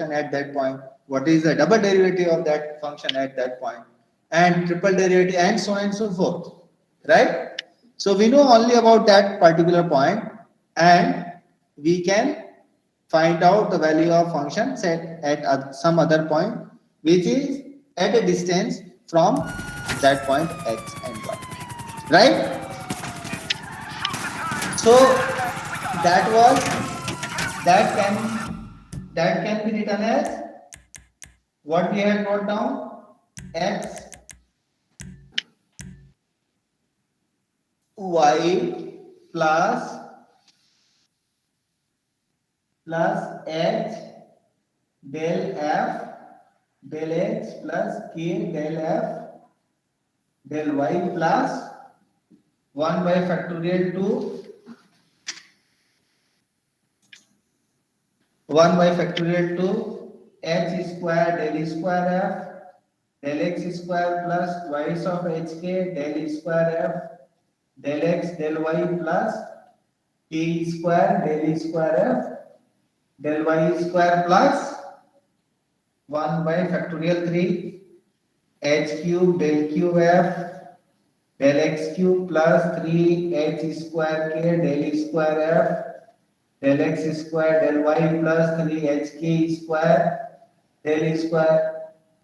at that point, what is the double derivative of that function at that point, and triple derivative, and so on and so forth, right? So we know only about that particular point, and we can find out the value of function set at some other point, which is at a distance from that point x and y, right? So that was that can be written as what we had wrote down, x y plus h del f del x plus k del f del y plus 1 by factorial to 1 by factorial to h square del square f del x square plus twice of hk del square f del x del y plus k square del square f del y square plus 1 by factorial 3 h cube del cube f del x cube plus 3 h square k del square f del x square del y plus 3 hk square del square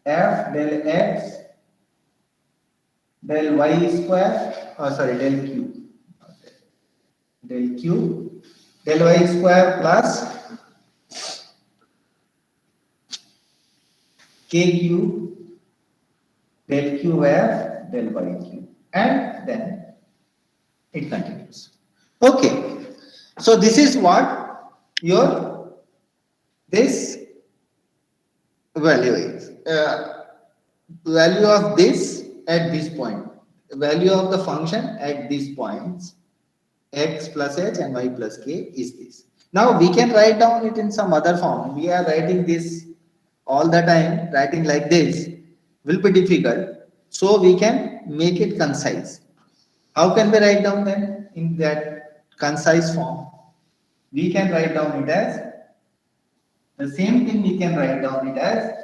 f del x del y square, oh sorry, del cube del y square plus k cube del cube f del y cube, and then it continues. Okay, so this is what your this value is. Value of this at this point, value of the function at these points, x plus h and y plus k is this. Now we can write down it in some other form. We are writing this all the time. Writing like this will be difficult, so we can make it concise. How can we write down then in that concise form? We can write down it as the same thing. We can write down it as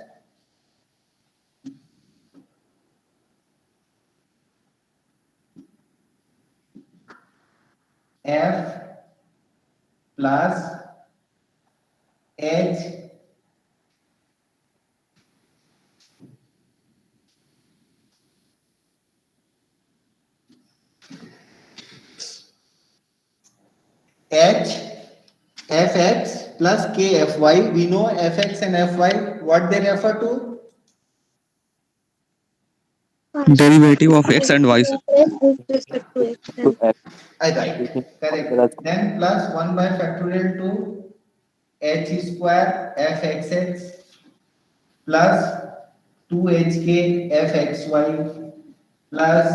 f plus h h fx plus kfy. We know fx and fy, what they refer to? Derivative of x and y. With respect to x and I right, correct. Then plus 1 by factorial to h square fxx plus 2hk fxy plus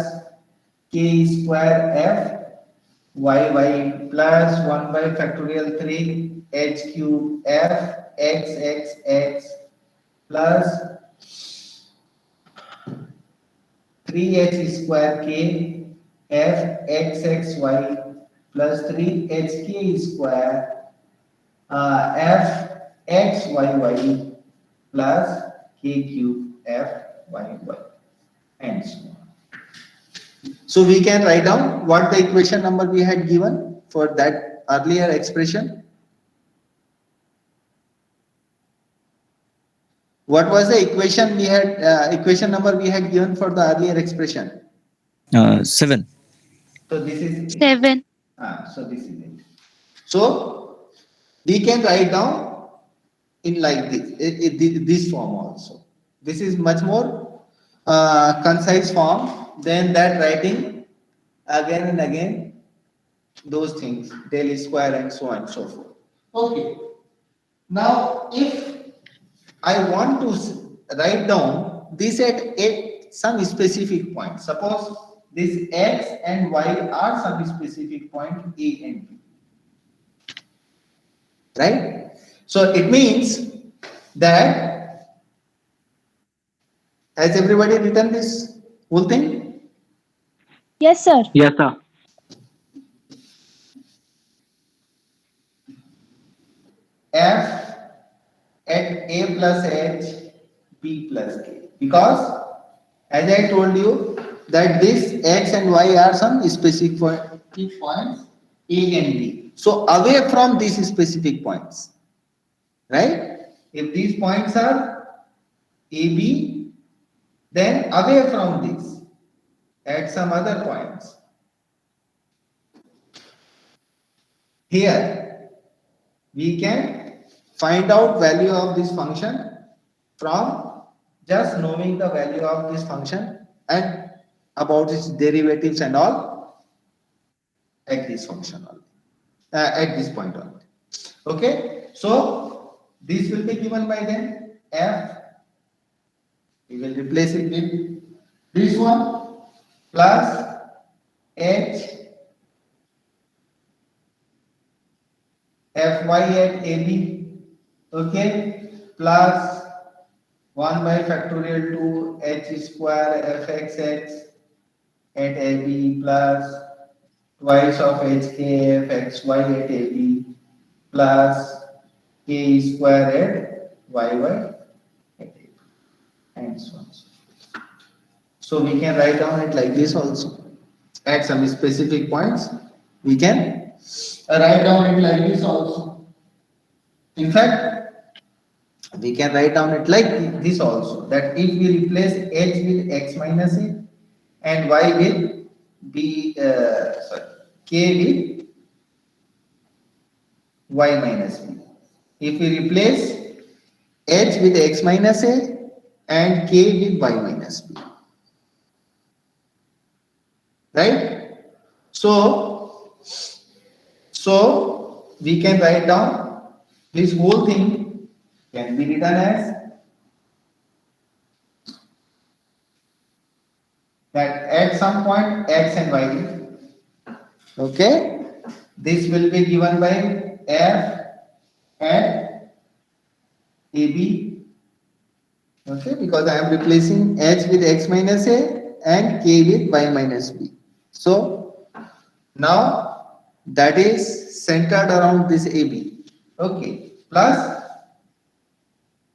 k square fyy plus 1 by factorial 3 h cube f xxx plus 3h square k f xxy plus 3hk square f xyy plus k cube f y and so on. So we can write down what the equation number we had given for that earlier expression. What was the equation we had, equation number we had given for the earlier expression? 7. So this is 7. so this is it. So we can write down in like this form also. This is much more concise form than that writing again and again those things, del square and so on and so forth. Okay. Now if I want to write down this at some specific point, suppose this x and y are some specific point a and b, right? So it means that, has everybody written this whole thing? Yes, sir. Yes, sir. F at a plus h, b plus k. Because as I told you that this x and y are some specific points a and b. So away from these specific points, right? If these points are a, b, then away from this at some other points. Here we can find out value of this function from just knowing the value of this function and about its derivatives and all at this function only, at this point only. Okay, so this will be given by then f. We will replace it with this one plus h fy at ab, okay, plus 1 by factorial to h square fxx at ab plus twice of hk fxy at ab plus k square at yy at ab, and so on. So we can write down it like this also. At some specific points, we can write down it like this also. In fact, we can write down it like this also, that if we replace h with x minus a and y with b, k with y minus b. If we replace h with x minus a and k with y minus b, right? So we can write down this whole thing can be written as that at some point x and y, okay, this will be given by f at ab, okay, because I am replacing h with x minus a and k with y minus b. So now that is centered around this AB. Okay, plus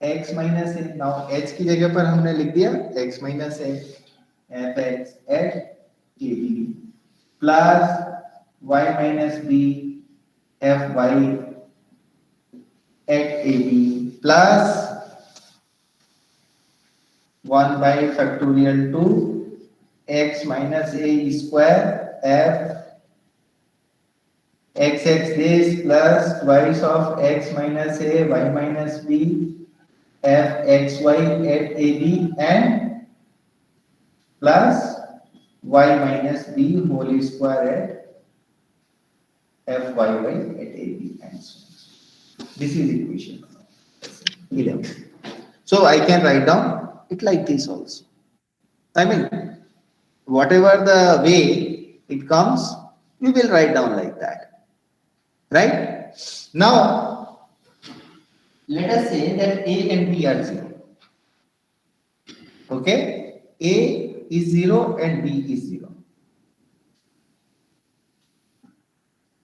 x minus a. Now h की जगह पर हमने लिख दिया x minus a fx at AB plus y minus b fy at AB plus 1 by factorial to x minus a square f xx this plus twice of x minus a y minus b f xy at ab and plus y minus b whole square at fyy at ab and so on. This is equation 11. So I can write down it like this also. I mean, whatever the way it comes, we will write down like that. Right? Now, let us say that A and B are 0. Okay? A is 0 and B is 0.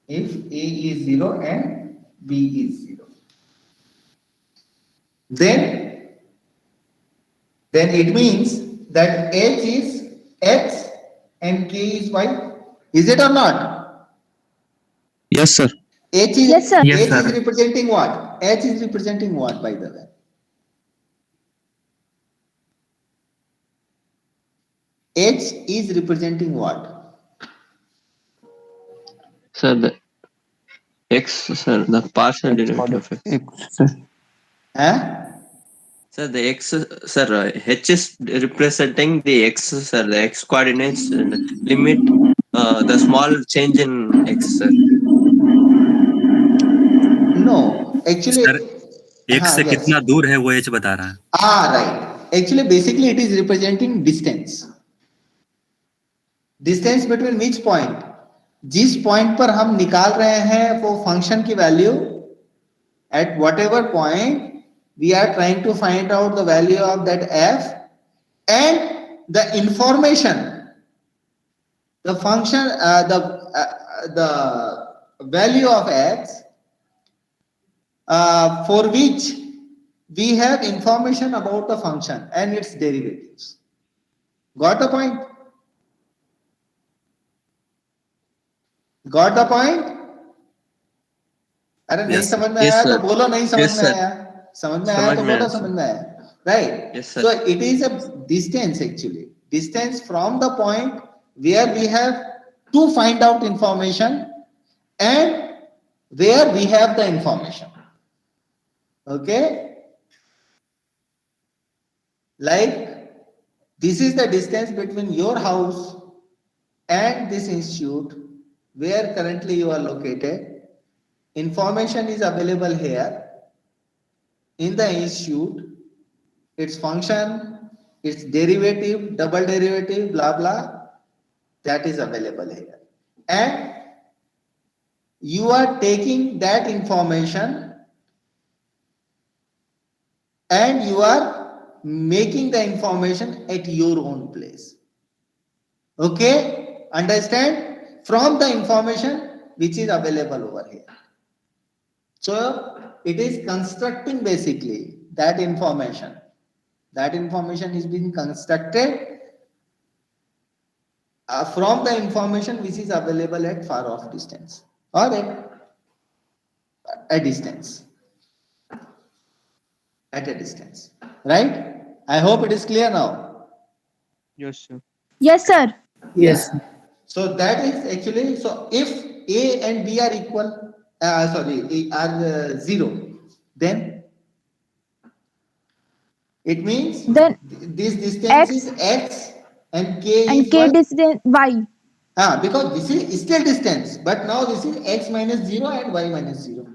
If A is 0 and B is 0, then it means that H is X and K is Y. Is it or not? Yes, sir. H is, Yes, sir. Yes, H sir. is representing what? H is representing what, by the way? H is representing what? Sir, the x, sir, the partial derivative of x. Huh? Sir, the x, sir, h is representing the x, sir, the x coordinates and limit the small change in x, sir. No, actually, sir एक से yes. कितना दूर है वो H बता रहा है. Right. Actually, basically, it is representing distance. Distance between which point? जिस पॉइंट पर हम निकाल रहे हैं वो फंक्शन की value, at whatever point we are trying to find out the value of that f and the information, the function, the value of x for which we have information about the function and its derivatives. Got the point? Got the point? अरे नहीं Yes, sir. समझ में Yes, आया तो sir. बोलो नहीं समझ Yes, में sir. आया. समझ में आया समझ तो में बोलो आया, समझ sir. में आया. Right? Yes, sir. So it is a distance actually. Distance from the point where we have to find out information and where we have the information. Okay? Like this is the distance between your house and this institute where currently you are located. Information is available here in the institute. Its function, its derivative, double derivative, blah blah, that is available here. And you are taking that information and you are making the information at your own place. Okay? Understand? From the information which is available over here. So it is constructing basically that information. That information is being constructed from the information which is available at far off distance or at a distance. At a distance. Right? I hope it is clear now. Yes, sir. Yes, sir. Yes. So that is actually, so if A and B are equal, are zero, then it means Then this distance X is X and K and is K Y. distance Y. Because this is still distance, but now this is X minus 0 and Y minus 0.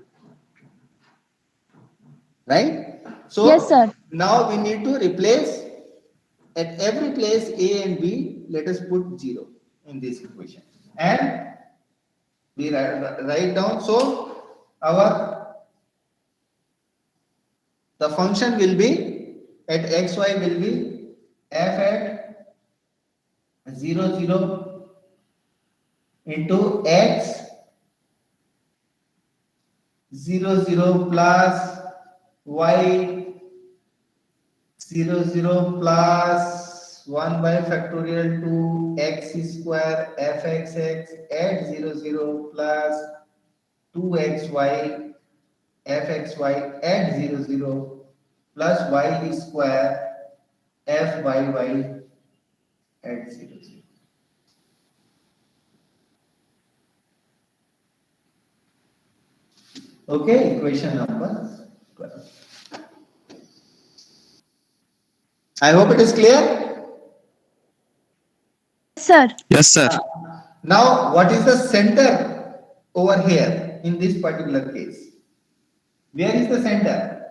Right? So Yes, sir. now we need to replace at every place A and B, let us put 0 in this equation. And we write down, so the function will be at xy will be f at 0 0 into x 0 0 plus y 0 0 plus 1 by factorial 2 x square fxx at 0 0 plus 2xy fxy at 0 0 plus y square fyy at 0 0. Okay, equation number 12. I hope it is clear. Sir. Yes, sir. Now, what is the center over here in this particular case? Where is the center?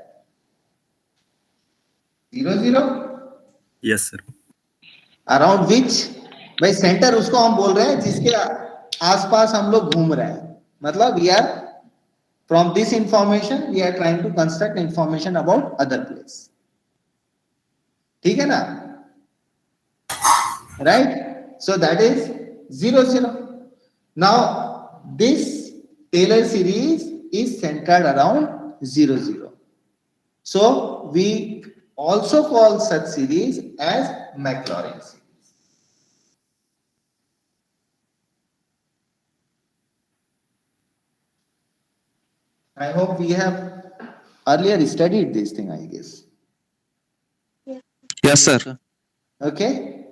0 0. Yes, sir. Around which? भाई center उसको हम बोल रहे हैं जिसके आसपास हम लोग घूम रहे हैं. मतलब we are from this information we are trying to construct information about other place. ठीक है ना? Right? So that is 0 0. Now this Taylor series is centered around 0 0. So we also call such series as Maclaurin series. I hope we have earlier studied this thing, I guess. Yes, sir. Okay?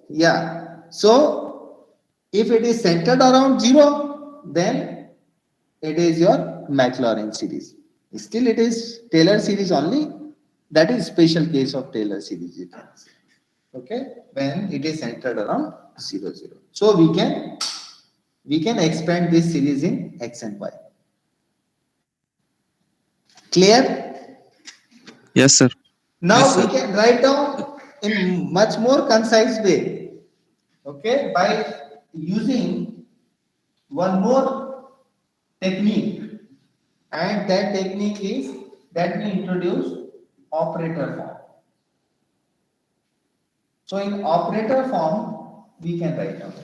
Yeah. So if it is centered around 0, then it is your Maclaurin series. Still it is Taylor series only. That is special case of Taylor series. You can say. Okay? When it is centered around 0 0. So we can expand this series in X and Y. Clear? Yes, sir. Now Yes, we sir. can write down in much more concise way. Okay, by using one more technique, and that technique is that we introduce operator form. So in operator form, we can write down.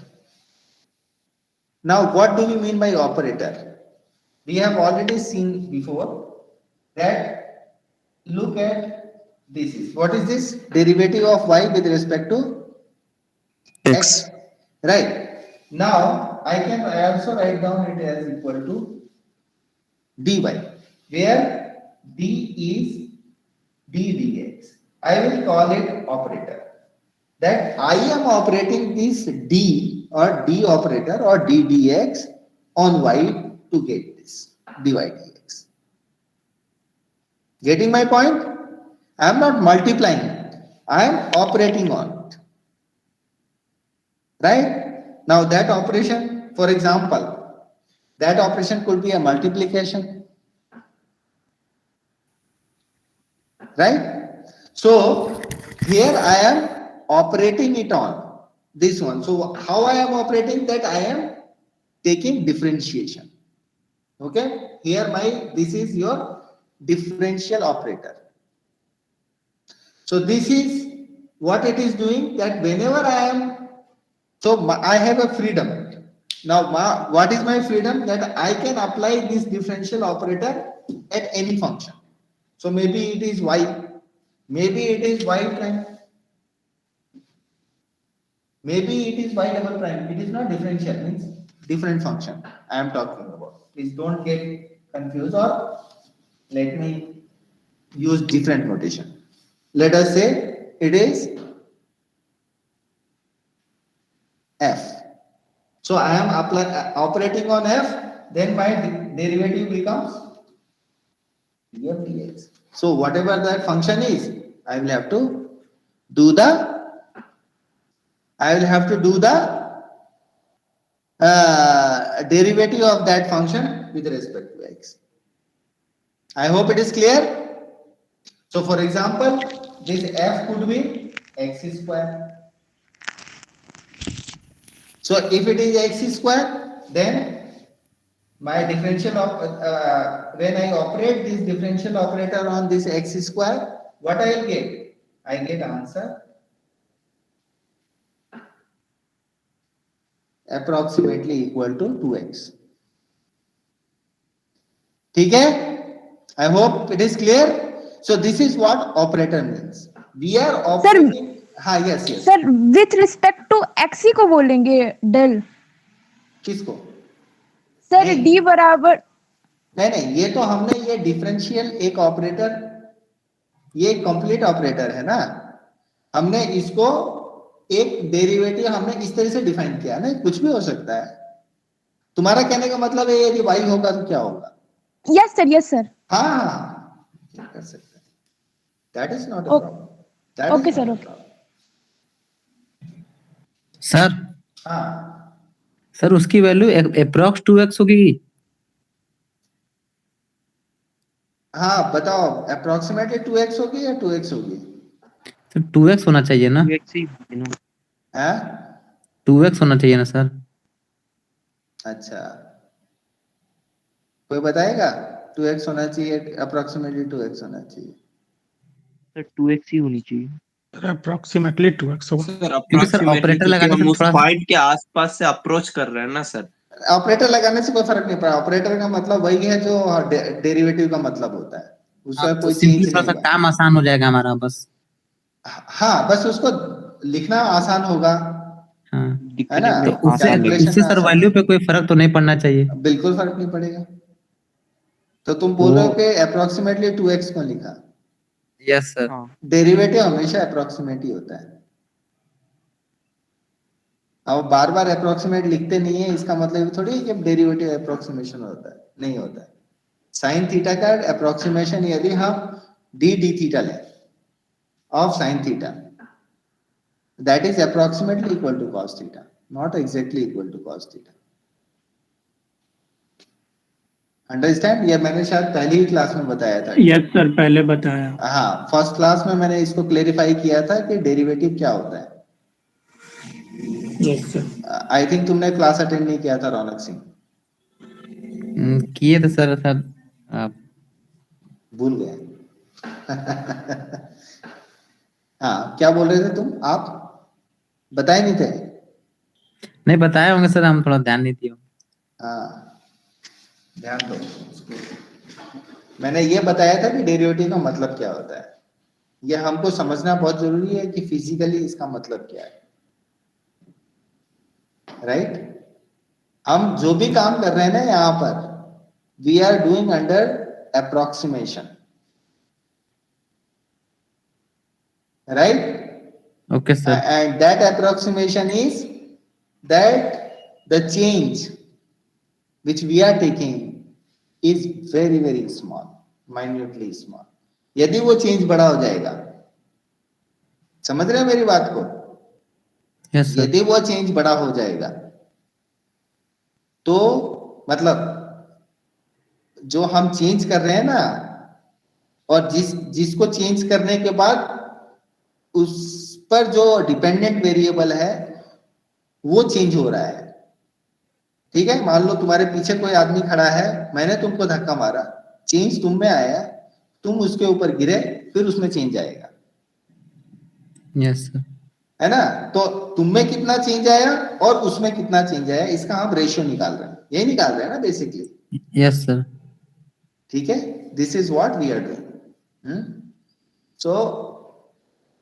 Now, what do we mean by operator? We have already seen before that look at this is, what is this? Derivative of y with respect to X. Right. Now, I can also write down it as equal to dy, where d is d dx. I will call it operator. That I am operating this d or d operator or d dx on y to get this dy dx. Getting my point? I am not multiplying. I am operating on it. Right? Now that operation, for example, that operation could be a multiplication. Right? So here I am operating it on this one. So how I am operating that? I am taking differentiation. Okay? Here this is your differential operator. So this is what it is doing, that whenever I am, so I have a freedom. Now what is my freedom? That I can apply this differential operator at any function. So maybe it is y, maybe it is y prime, maybe it is y double prime. It is not differential, means different function I am talking about. Please don't get confused, or let me use different notation. Let us say it is f. So I am operating on f, then my derivative becomes df dx. So whatever that function is, I will have to do the derivative of that function with respect to x. I hope it is clear. So for example, this f could be x square. So if it is x square, then my differential of when I operate this differential operator on this x square, what I will get? I get answer approximately equal to 2x. Okay? I hope it is clear. So this is what operator means. We are operating. Yes. Sir with respect to X ही को बोलेंगे del किसको? Sir नहीं। D बराबर नहीं, ये तो हमने ये डिफरेंशियल एक ऑपरेटर, ये कंप्लीट ऑपरेटर है ना, हमने इसको एक डेरिवेटिव हमने इस तरह से डिफाइन किया ना, कुछ भी हो सकता है। तुम्हारा कहने का मतलब है यदि y होगा तो क्या होगा? यस सर हाँ, कर सकते हैं। That is not a problem. Okay, sir, okay. Sir हाँ, सर उसकी वैल्यू अप्रॉक्स 2x होगी। हाँ बताओ, अप्रोक्सीमेटली 2x होगी या 2x होगी? सर 2x होना चाहिए ना? 2x ही होगी ना। हाँ? 2x होना चाहिए ना सर? अच्छा, कोई बताएगा 2x होना चाहिए, अप्रोक्सीमेटली 2x होना चाहिए? सर 2x ही होनी चाहिए। अप्रोक्सीमेटली 2x होगा। सर क्योंकि सर approximately, ऑपरेटर क्योंकि लगाने हम से उस थोड़ा पॉइंट के आसपास से अप्रोच कर रहे हैं ना सर। ऑपरेटर लगाने से कोई फर्क नहीं पड़ा। ऑपरेटर का मतलब वही है जो डेरिवेटिव का मतलब होता है, उसका कोई सिंपली चेंज थोड़ा सा नहीं है। काम आसान हो जाएगा हमारा बस। हाँ, बस उसको लिखना आसान होगा, हाँ है ना? तो उससे सर वैल्यू पे कोई फर्क तो नहीं पड़ना चाहिए। बिल्कुल फर्क नहीं पड़ेगा। तो तुम बोल रहे हो कि अप्रोक्सीमेटली 2x को लिखा? Yes sir. डेरिवेटिव हमेशा अप्रोक्सीमेट ही होता है। अब बार बार अप्रोक्सीमेट लिखते नहीं है, इसका मतलब थोड़ी है कि डेरिवेटिव अप्रोक्सीमेशन होता है, नहीं होता है। साइन थीटा का अप्रोक्सीमेशन यदि हम डी डी थीटा लें of sine theta, that is approximately equal to cos theta, not exactly equal to cos theta. Understand? ये मैंने शायद पहली ही क्लास में बताया था। यस सर, पहले बताया। हाँ, फर्स्ट क्लास में मैंने इसको क्लेरिफाई किया था कि डेरिवेटिव क्या होता है। Yes sir. आई थिंक तुमने क्लास अटेंड नहीं किया था रौनक सिंह। किए थे सर, आप भूल गए। हाँ, क्या बोल रहे थे तुम? आप बताए नहीं थे? नहीं बताए होंगे सर, हम थोड़ा ध्यान नहीं दिए। हाँ, ध्यान दो। मैंने ये बताया था कि डेरिवेटिव का मतलब क्या होता है। ये हमको समझना बहुत जरूरी है कि फिजिकली इसका मतलब क्या है, राइट? हम जो भी काम कर रहे हैं ना यहाँ पर, we are doing under approximation, right? Okay sir. And that approximation is that the change which we are taking is very very small, minutely small. यदि वो चेंज बड़ा हो जाएगा, समझ रहे हैं मेरी बात को? Yes sir. यदि वो चेंज बड़ा हो जाएगा तो मतलब जो हम चेंज कर रहे हैं ना, और जिसको चेंज करने के बाद उस पर जो डिपेंडेंट वेरिएबल है वो चेंज हो रहा है, ठीक है? मान लो तुम्हारे पीछे कोई आदमी खड़ा है, मैंने तुमको धक्का मारा, चेंज तुम में आया, तुम उसके ऊपर गिरे, फिर उसमें चेंज आएगा, यस सर। है ना? तो तुम में कितना चेंज आया और उसमें कितना चेंज आया, इसका हम रेशियो निकाल रहे हैं, यही निकाल रहे हैं ना बेसिकली, यस सर। ठीक है? This is what we are doing. So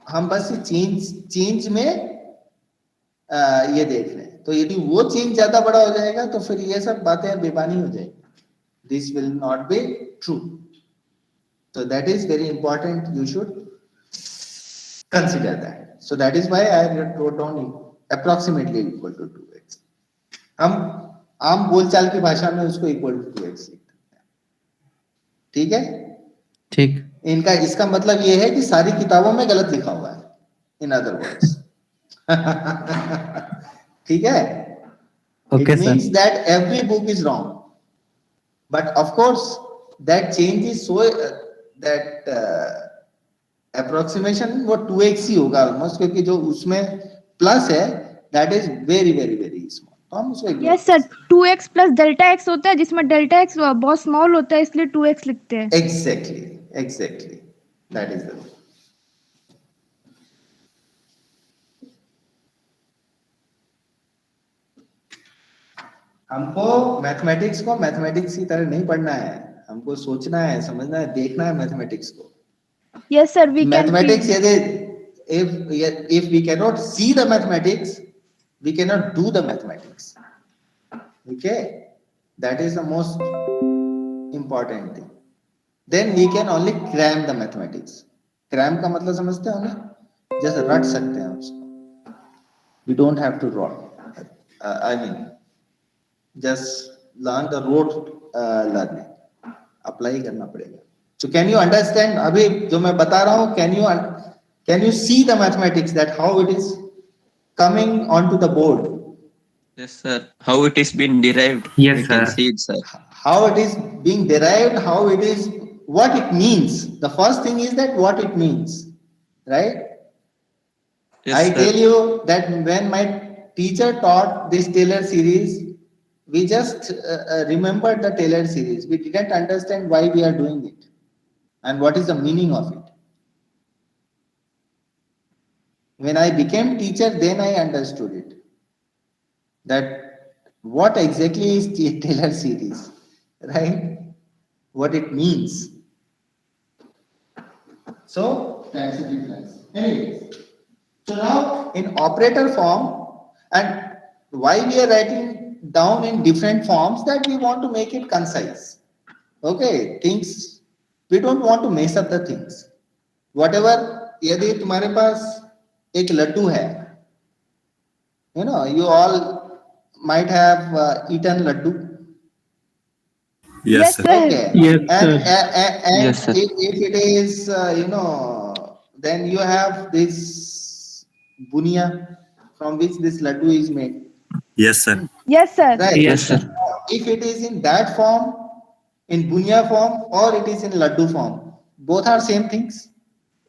हम बस चेंज में ये देख रहे हैं। तो यदि वो चेंज ज्यादा बड़ा हो जाएगा तो फिर ये सब बातें बेमानी हो जाएगी, this will not be true. So that is very important, you should consider that. So that is why I wrote down approximately equal to 2x. हम आम बोलचाल की भाषा में उसको equal to 2x लिखते हैं, ठीक है? ठीक। इनका इसका मतलब ये है कि सारी किताबों में गलत लिखा हुआ है, in other words. ठीक है? Okay It sir. means that every book is wrong. But of course, that change is so that approximation वो 2x ही होगा almost, क्योंकि जो उसमें प्लस है that is very very very small, तो हम उसको ignore यस सर, कर सकते 2x प्लस डेल्टा x होता है, जिसमें डेल्टा x बहुत स्मॉल होता है, इसलिए 2x लिखते हैं। हैं। Exactly, that is the way. हमको मैथमेटिक्स को मैथमेटिक्स की तरह नहीं पढ़ना है, हमको सोचना है, समझना है, देखना है मैथमेटिक्स को। Yes sir, we can Mathematics, if we cannot see the mathematics, we cannot do the mathematics. Okay, that is the most important thing. Then we can only cram the mathematics. Cram का मतलब समझते हो ना? Just रट सकते हैं उसको. We don't have to rot. I mean, just learn the rote learning. Apply करना पड़ेगा. So can you understand? अभी जो मैं बता रहा हूँ, can you see the mathematics, that how it is coming onto the board? Yes, sir. How it is been derived? Yes, we can sir. see it, sir. How it is being derived, how it is, what it means. The first thing is that what it means, right? Yes, I sir. tell you that when my teacher taught this Taylor series, we just remembered the Taylor series. We didn't understand why we are doing it and what is the meaning of it. When I became teacher, then I understood it. That what exactly is Taylor series, right? What it means. So that's the difference. Anyways, so now in operator form, and why we are writing down in different forms, that we want to make it concise. Okay, things, we don't want to mess up the things. Whatever, यदि तुम्हारे पास एक लड्डू है, you know, you all might have eaten laddu. Yes, sir. Okay. Yes, And, sir. and Yes, sir. if it is, you know, then you have this bunia from which this laddu is made, Yes, sir. Yes sir, right? Yes, sir. If it is in that form, in bunia form, or it is in laddu form, both are same things.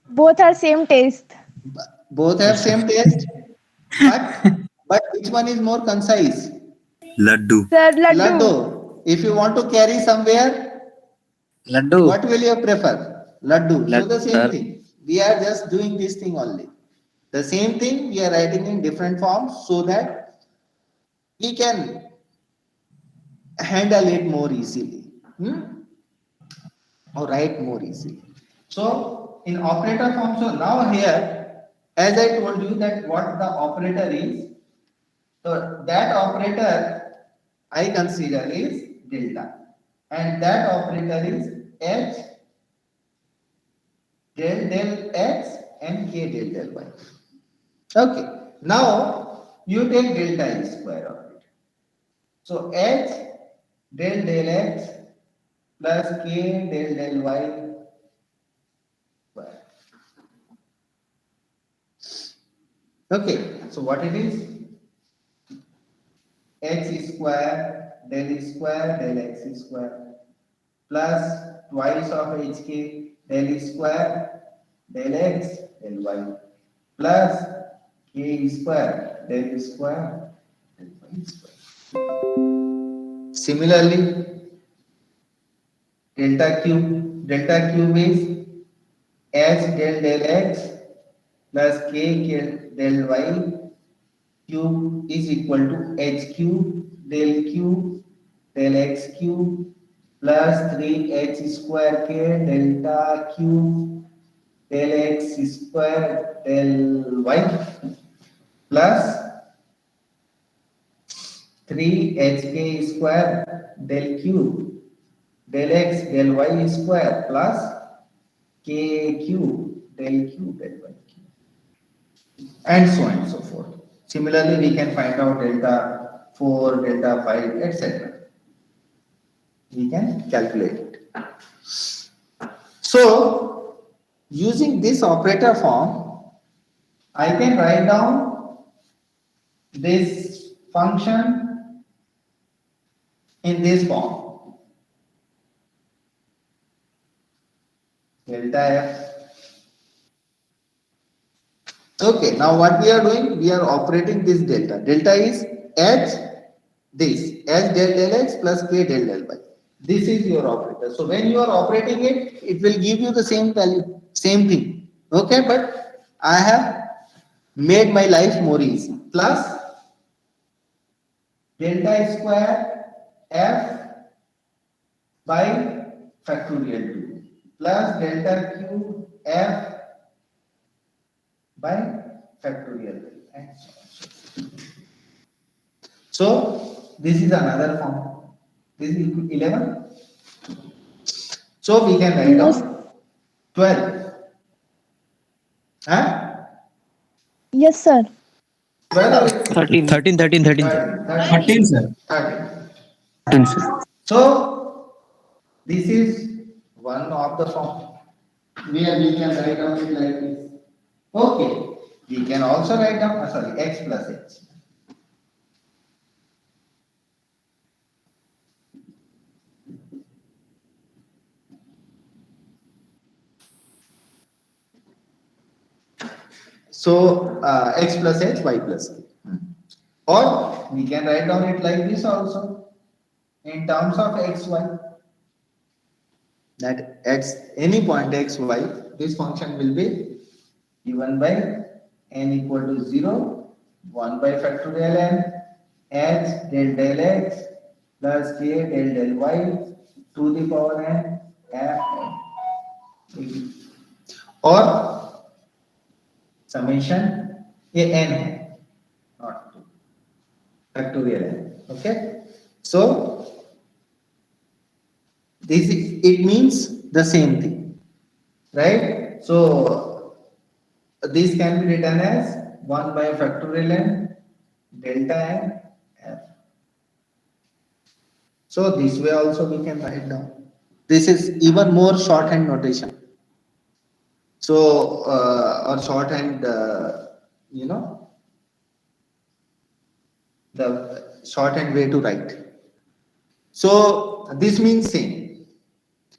Both are same test. Both have same taste, but which one is more concise? Laddu. Sir laddu. Laddu. If you want to carry somewhere, laddu. what will you prefer? Laddu. So Laddu, the same sir. thing. We are just doing this thing only. The same thing we are writing in different forms so that we can handle it more easily. or write more easily. So in operator form, so now here, as I told you that what the operator is, so that operator I consider is delta, and that operator is h del x and k del y. Okay, now you take delta e square of it. So h del x plus k del y square. Okay, so what it is? X square del e square del x square plus twice of hk del e square del x del y plus k square del e square del y square. Similarly, delta cube is h del x plus k del y cube is equal to h cube del x cube plus 3h square k delta cube del x square del y plus 3hk square del cube del x del y square plus k cube del y cube, and so on and so forth. Similarly, we can find out delta 4, delta 5, etc. We can calculate it. So, using this operator form, I can write down this function in this form. Delta f. Okay, now what we are doing? We are operating this delta. Delta is h del x plus k del y. This is your operator. So when you are operating it, it will give you the same value, same thing. Okay, but I have made my life more easy. Plus delta square f by factorial 2 plus delta cube f by factorial 3 and so on. So this is another form. This is 11. So we can write down 12. Huh? Yes, sir. 12 or 13. 13, sir. 13. So this is one of the form where we can write down it like this. Okay, we can also write down x plus h. So x plus h, y plus k. Or we can write down it like this also in terms of xy. That at any point xy, this function will be given by n equal to 0, 1 by factorial n, h del x plus k del y to the power n f n. Or summation a n है, not 2, factorial n. Okay, so this is, it means the same thing, right? So this can be written as 1 by factorial n delta n f. So this way also we can write down. This is even more shorthand notation. So or shorthand, you know, the shorthand way to write. So this means same.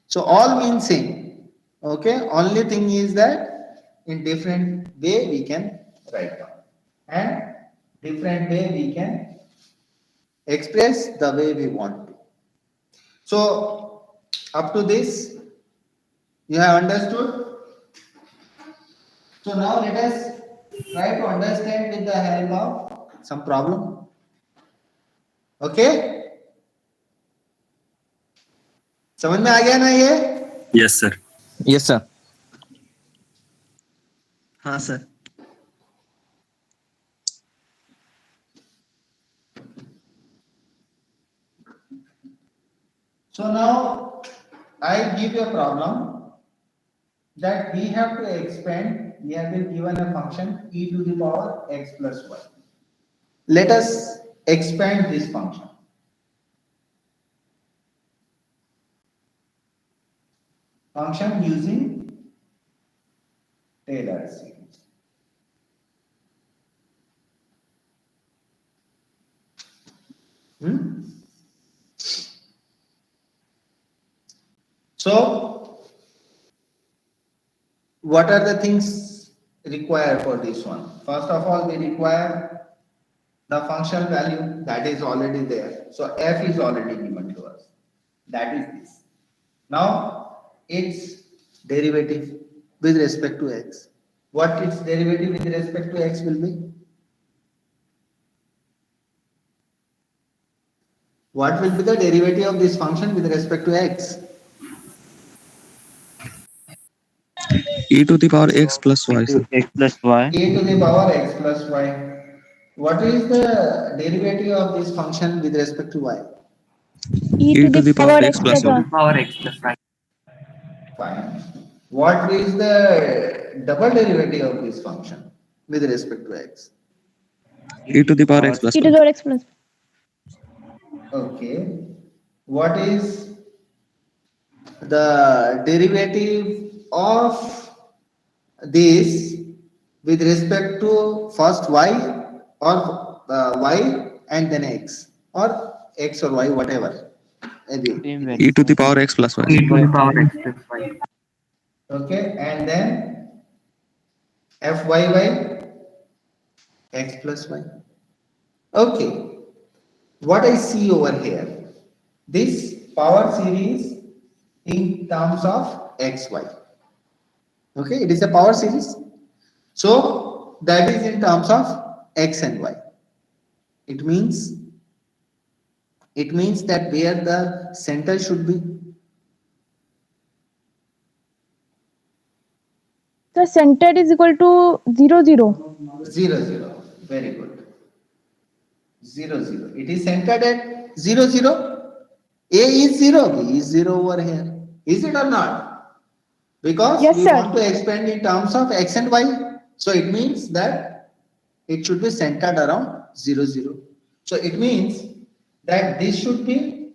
So all means same. Okay. Only thing is that in different way we can write down, and different way we can express the way we want to. So up to this, you have understood. So now let us try to understand with the help of some problem. Okay, समझ में आ गया ना ये? Yes, sir. Yes, sir. हाँ sir. So now I give you a problem that we have to expand. We have been given a function e to the power x plus y. Let us expand this function. Function using Taylor series. So, what are the things required for this one? First of all, we require the function value that is already there. So, f is already given to us. That is this. Now, its derivative with respect to x. What its derivative with respect to x will be? What will be the derivative of this function with respect to x? E to the power x plus y, sir. X plus y. A to the power x plus y. What is the derivative of this function with respect to y? E to the power x plus y. Fine. What is the double derivative of this function with respect to x? E to the power x plus E to y. the power x plus. Okay. What is the derivative of this with respect to first y or y and then x or x or y, whatever. Again. Same E value. to the power x plus y. Okay, and then fyy x plus y. Okay, what I see over here, this power series in terms of xy. Okay, it is a power series. So that is in terms of x and y. It means that where the center should be. The center is equal to 0, 0. 0, 0. Very good. 0, 0. It is centered at 0, 0. A is 0, B is 0 over here. Is it or not? Because Yes, we sir. want to expand in terms of x and y. So it means that it should be centered around 0, 0. So it means that this should be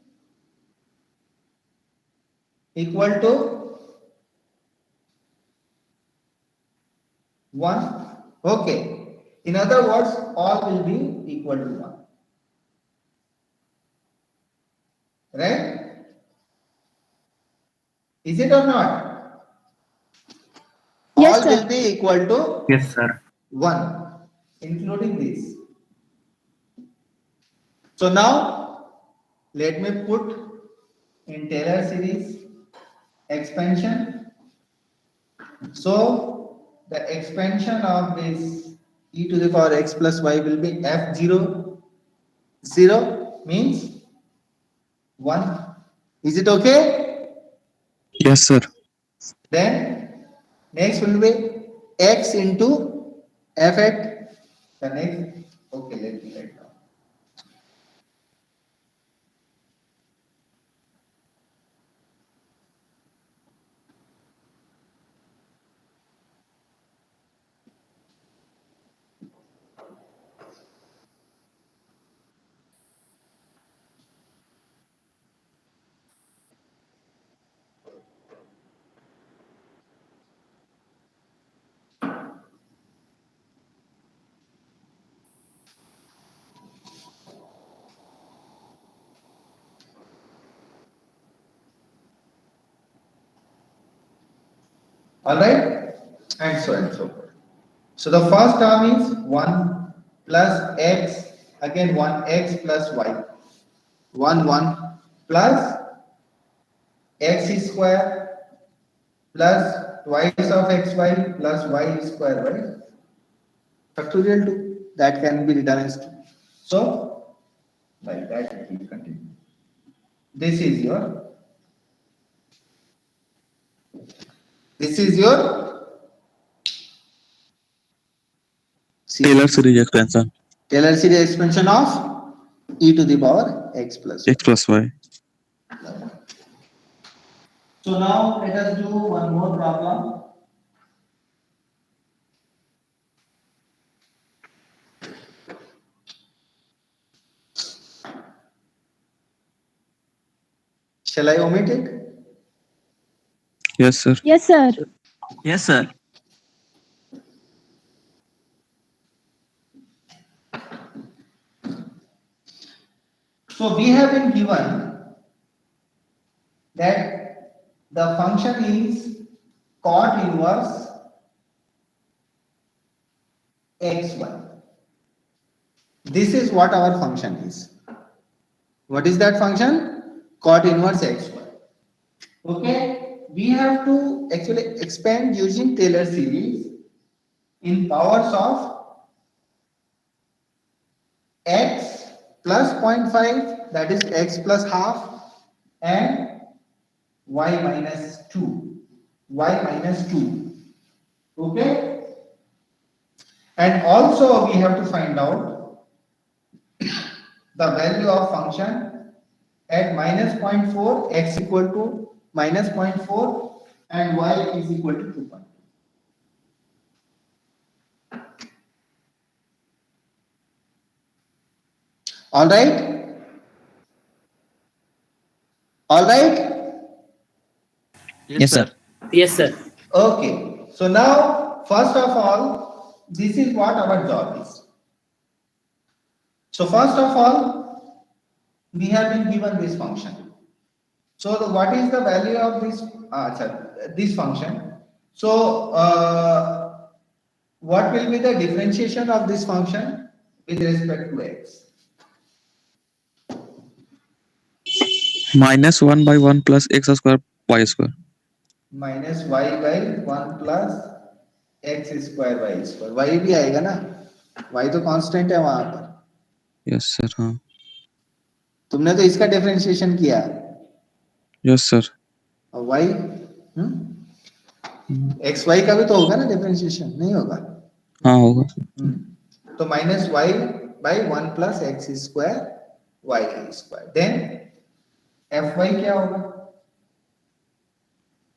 equal to 1. Okay. In other words, all will be equal to 1. Right? Is it or not? Yes, All sir. will be equal to Yes, sir. 1, including this. So now, let me put in Taylor series expansion. So, the expansion of this e to the power x plus y will be f0, 0 means 1. Is it okay? Yes, sir. Then, next will be x into f at the next. Okay, let me write down. All right, and so forth. So the first term is 1 plus x, again 1x plus y. 1, 1 plus x square plus twice of xy plus y square, right? Factorial 2, that can be written as 2. So, like that it will continue. This is your This is your Taylor series expansion. Taylor series expansion of e to the power x plus y. X plus y. So now let us do one more problem. Shall I omit it? Yes, sir. Yes, sir. Yes, sir. So we have been given that the function is cot inverse xy. This is what our function is. What is that function? Cot inverse xy. Okay, we have to actually expand using Taylor series in powers of x plus 0.5, that is x plus half, and y minus 2. Y minus 2. Okay, and also we have to find out the value of function at minus 0.4, x equal to minus 0.4 and y is equal to 2. All right? All right? Yes, sir. Yes, sir. Okay. So now, first of all, this is what our job is. So first of all, we have been given this function. So what is the value of this function? So what will be the differentiation of this function with respect to x? Minus 1 by 1 plus x square y square. Minus y by 1 plus x square y square. y भी आएगा ना? y तो constant है वहां पर. Yes, sir. हाँ. तुमने तो इसका डिफरेंशिएशन किया. Yes, sir. और y x y का भी तो होगा ना डिफरेंशिएशन, नहीं होगा? हाँ होगा. तो minus y by 1 plus x square y square. Then fy क्या होगा?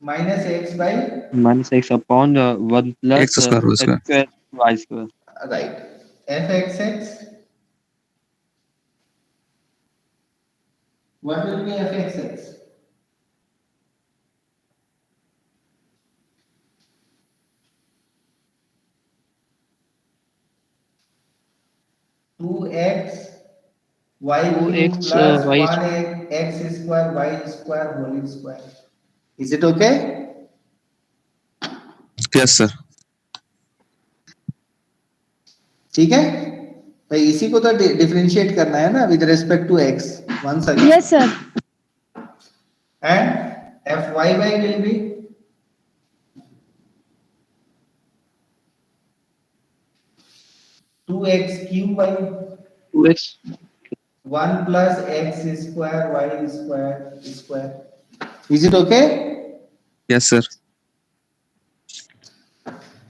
Minus x by minus x upon 1 plus X square y square. square y square. right, fxx. What will be fxx? Two x y cube 2x, plus y one x square y square whole square. Is it okay? Yes, sir. ठीक है भाई, इसी को तो differentiate करना है ना with respect to x once again. Yes, sir. And fy by will be two x cube by 2x 1 plus x square y square. Is it okay? Yes, sir.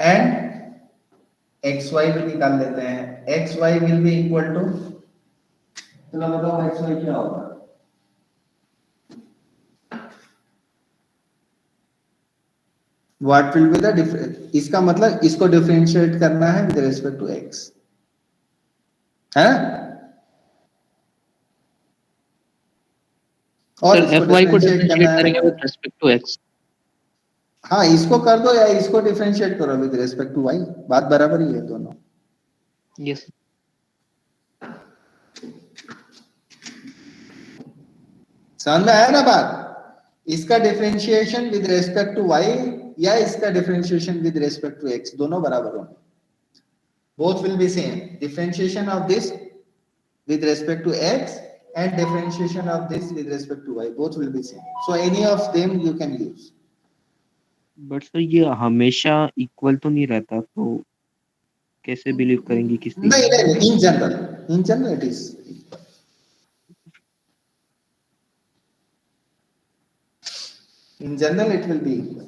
And xy भी निकाल लेते हैं. xy will be equal to, चलो बताओ xy क्या होगा? What will be the difference? इसका मतलब इसको डिफरेंशिएट करना है विद रिस्पेक्ट टू x, है? और सर इसको fy को डिफरेंशिएट करना डिफरेंशिएट है. करेंगे विद रिस्पेक्ट टू x. हाँ, इसको कर दो या इसको डिफरेंशिएट करो विद रिस्पेक्ट टू y, बात बराबर ही है दोनों. Yes. समझ में आया ना बात? इसका differentiation with respect to y या इसका differentiation with respect to x, दोनों बराबर होंगे. Both will be same. Differentiation of this with respect to x and differentiation of this with respect to y, both will be same. So any of them you can use. But sir ये हमेशा equal तो नहीं रहता, तो कैसे believe करेंगे किसी? नहीं नहीं, in general it is equal. In general it will be equal.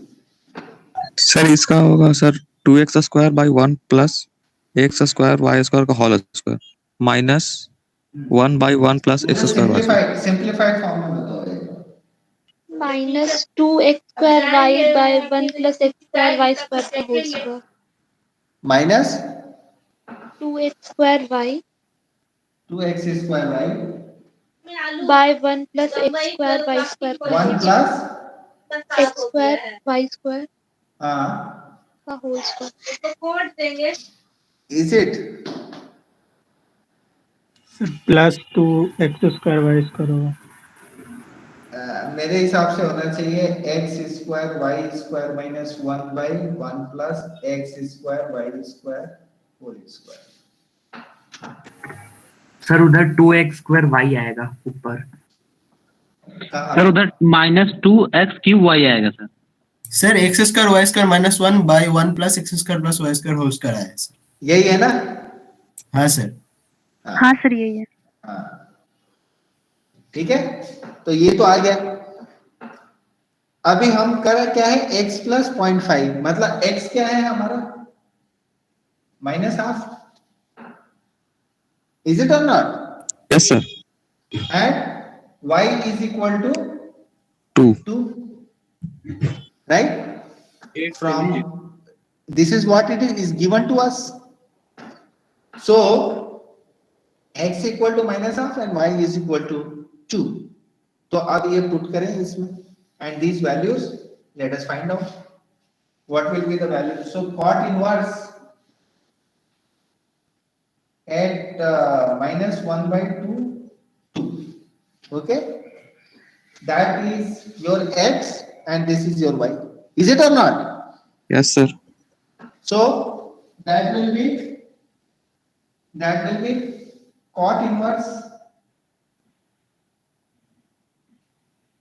Sir इसका होगा sir 2x square by 1 plus x square y square का whole square minus 1 by 1 plus x square y square simplified form में बताओ एक बार। Minus 2x² y by 1 plus x² y square का whole square minus 2x² y 2x square y by 1 plus x² y square का 1 whole plus x² y square हाँ का whole square is it sir plus 2x square y square होगा। मेरे हिसाब से होना चाहिए x square y square minus 1 by 1 plus x square y square whole square. Sir उधर 2x स्क्वायर y आएगा ऊपर। कहाँ? सर उधर -2x³ y आएगा sir. Sir x square y square minus 1 by 1 plus x square plus y square whole square आया sir. यही है ना? हाँ सर। हाँ सर यही है। हाँ ठीक है, तो ये तो आ गया। अभी हम कर क्या है x प्लस 0.5 मतलब x क्या है हमारा -½ इज इट और not? Yes sir and y is equal to 2 2 right from this is what it is given to us, so x equal to -½ and y is equal to 2। तो अब ये put करें इसमें and these values let us find out what will be the value। so cot inverse at -1/2 2, okay, that is your x and this is your y, is it or not? Yes sir So that will be cot inverse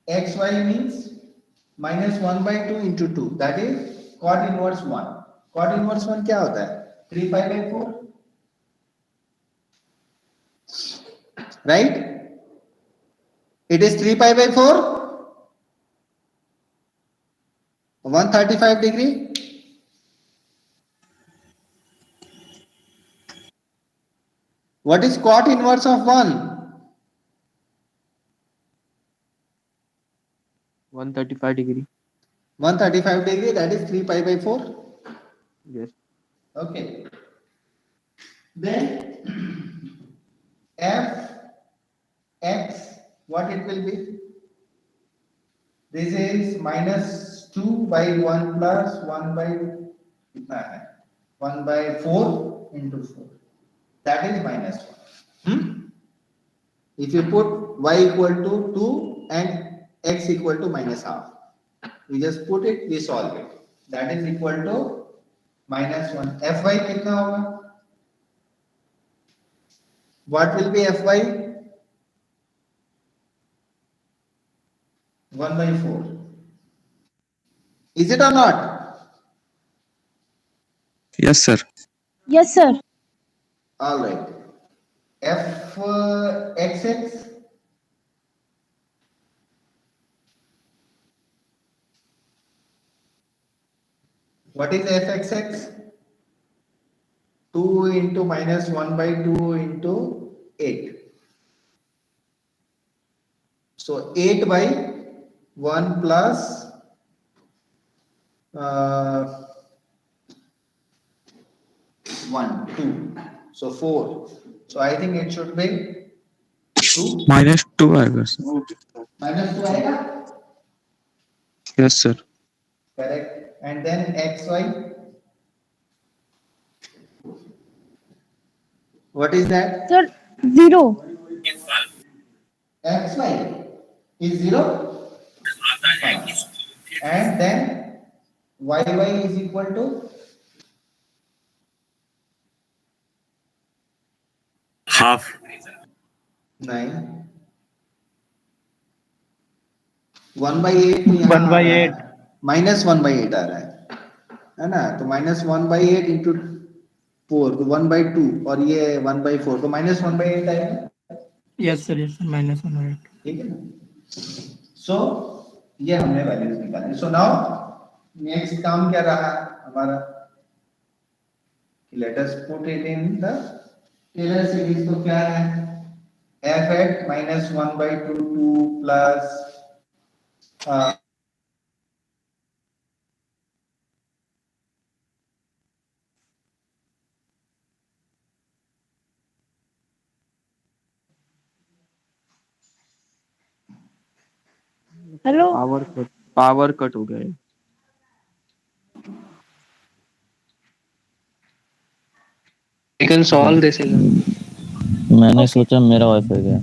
xy means -1/2 into 2, that is cot inverse 1। cot inverse 1 क्या होता है? 3π/4, right? It is 3π/4 135 degree। What is cot inverse of 1? 135 degree. 135 degree, that is 3π/4, Yes. okay। Then f x, what it will be? This is -2 by 1 plus 1 by 1/4 into 4, that is -1। If you put y equal to 2 and x equal to -½ we just put it, we solve it, that is equal to -1। fy कितना होगा? What will be fy? 1/4, is it or not? Yes sir yes sir. All right, f xx what is fxx? 2 into -1/2 into 8, so 8 by 1 plus 1 2, so 4, so I think it should be 2 -2 आएगा sir. -2 आएगा, yes sir correct। and then xy, what is that? Sir 0। xy is 0, and then yy is equal to half 9, 1/8 1/8 -1/8 आ रहा है ना, तो -1/8 into 4 तो 1/2 और ये 1/4 तो -1/8 आएगा, यस सर -1/8। ठीक है ना। सो ये हमने वैल्यूज निकाली। सो नाउ नेक्स्ट काम क्या रहा हमारा? Let us put it in the Taylor series. तो क्या है? f at minus 1 by 2 plus hello power cut हो गया है। We can solve this. मैंने सोचा मेरा वाईफाई गया।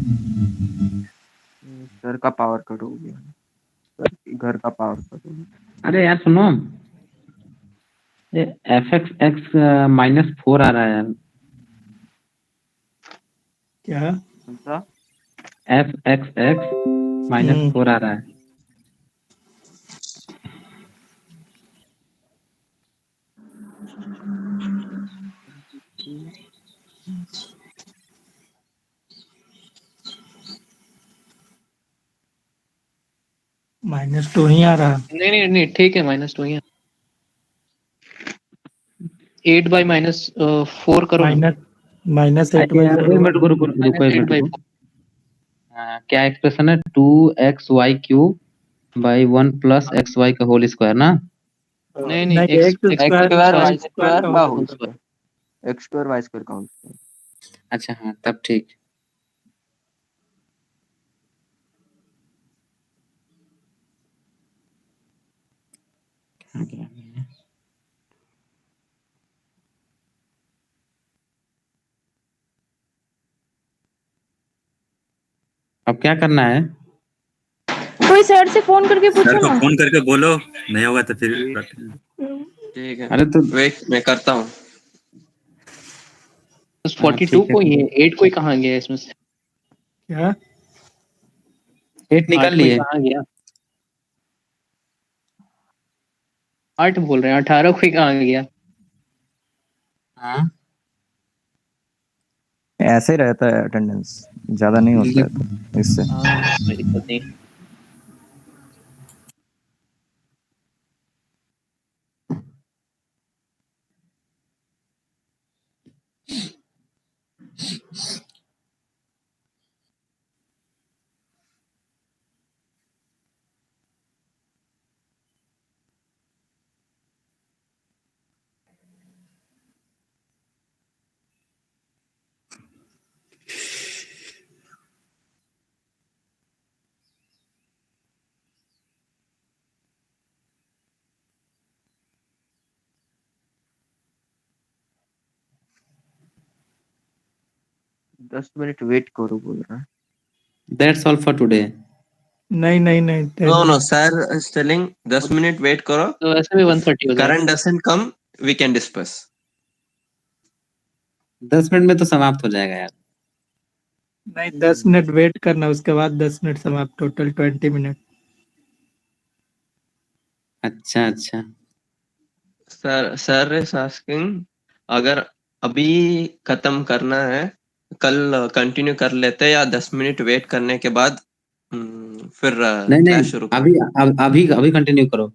घर का पावर कट हो गया। घर का पावर कट हो गया। अरे यार सुनो, ये fx -4 आ रहा है यार। क्या? कौन सा? fxx -4 आ रहा है। -2 ही आ रहा। नहीं ठीक है, -2 ही है। 8 by -4 करो ना। -8 एक मिनट रुको एक मिनट रुको। क्या एक्सप्रेशन है? 2xy³ by 1 plus xy का होल स्क्वायर ना? नहीं x स्क्वायर वाई स्क्वायर का whole whole square. x square y square का होल स्क्वायर। अच्छा हाँ, तब ठीक। अब क्या करना है? कोई सर से फोन करके सर पूछो को ना। फोन करके बोलो, नहीं होगा तो फिर ठीक है, अरे तो वेट मैं करता हूँ। 42 को ये 8 कोई कहाँ गया इसमें से? क्या? 8 निकाल 8 कोई लिए। कहाँ गया? 8 बोल रहे हैं, 18 कोई कहाँ गया? हाँ ऐसे ही रहता है, अटेंडेंस ज्यादा नहीं होता है तो इससे। कोई दिक्कत नहीं। दस मिनट वेट करो बोल रहा है। That's all for today. नहीं no no sir is telling 10 minute wait करो। तो वैसे भी 1:30 हो जाएगा। Current doesn't come, we can discuss. 10 minute में तो समाप्त हो जाएगा यार। नहीं, 10 मिनट वेट करना, उसके बाद 10 मिनट समाप्त, टोटल 20 मिनट। अच्छा अच्छा। सर इज आस्किंग अगर अभी खत्म करना है कल कंटिन्यू कर लेते हैं या 10 मिनट वेट करने के बाद फिर नहीं क्लास नहीं, शुरू करें। अभी कंटिन्यू करो।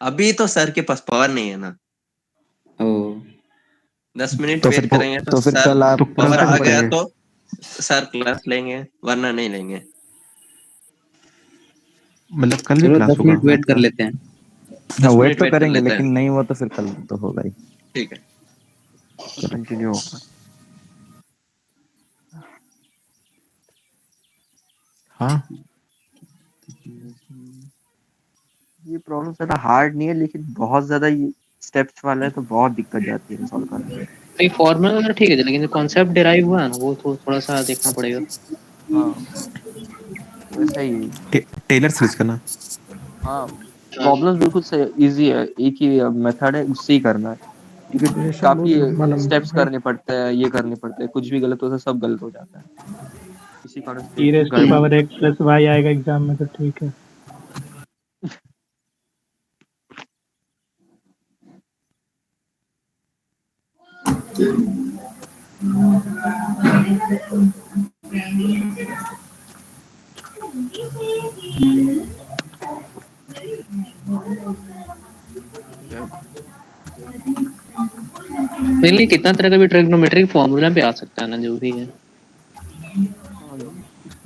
अभी तो सर के पास पावर नहीं है ना। ओ 10 मिनट तो वेट फिर करेंगे तो फिर सर कल आप पावर आ गया पढ़ेंगे। तो सर क्लास लेंगे, वरना नहीं लेंगे। मतलब कल भी चलो क्लास 10 होगा? मिनट वेट कर लेते हैं। हाँ, 10 वेट मिनट तो वेट कर करेंगे, लेते लेकिन हैं। नहीं हुआ तो फिर कल तो होगा ही, ठीक है। कंटिन्यू होगा। हाँ ये प्रॉब्लम ज्यादा हार्ड नहीं है, लेकिन बहुत ज्यादा ये स्टेप्स वाला है तो बहुत दिक्कत जाती है सॉल्व करने में। नहीं फॉर्मूला वगैरह ठीक है, लेकिन जो कॉन्सेप्ट डिराइव हुआ है ना, वो थोड़ा सा देखना पड़ेगा। हाँ वैसा ही। टेलर सीरीज का ना। हाँ प्रॉब्लम्स बिल्कुल सही इजी है, एक ही मेथड है, उससे ही करना है। क्योंकि काफी स्टेप्स करने पड़ते हैं, ये करने पड़ते हैं, कुछ भी गलत होता है सब गलत हो जाता है। इसी कारण से गड़बड़। e⁻x+y आएगा एग्जाम में तो ठीक है। नहीं कितना तरह का भी ट्रिग्नोमेट्रिक फॉर्मूला पे आ सकता है ना, जो भी है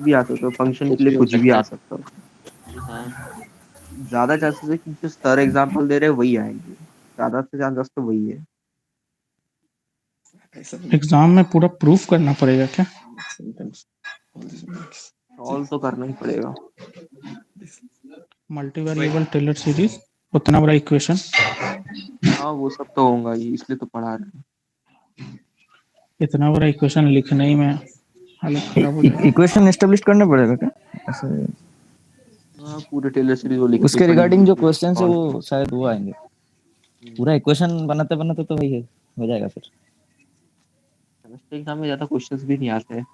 भी आ सकता है, फंक्शन कुछ के लिए भी हो कुछ भी सकता आ है। सकता है। हाँ ज्यादा चांसेस है कि जो सर एग्जांपल दे रहे हैं वही आएंगे, ज्यादा से ज्यादा तो वही है। एग्जाम में पूरा प्रूफ करना पड़ेगा क्या? सॉल्व तो करना ही पड़ेगा। मल्टी वेरिएबल टेलर सीरीज, उतना बड़ा इक्वेशन, हाँ वो सब तो होगा ही, इसलिए तो पढ़ा रहे हैं। इतना बड़ा इक्वेशन लिखने ही में हालत खराब हो जाएगी। इक्वेशन एस्टेब्लिश करना पड़ेगा क्या ऐसे? हाँ पूरे टेलर सीरीज वो लिखनी उसके रिगार्डिंग जो पड़ेगी। क्वेश्चन है और वो शायद वो आएंगे। पूरा इक्वेशन बनाते बनाते तो वही है, हो जाएगा फिर। सेमेस्टर एग्जाम में ज्यादा क्वेश्चंस भी नहीं आते हैं।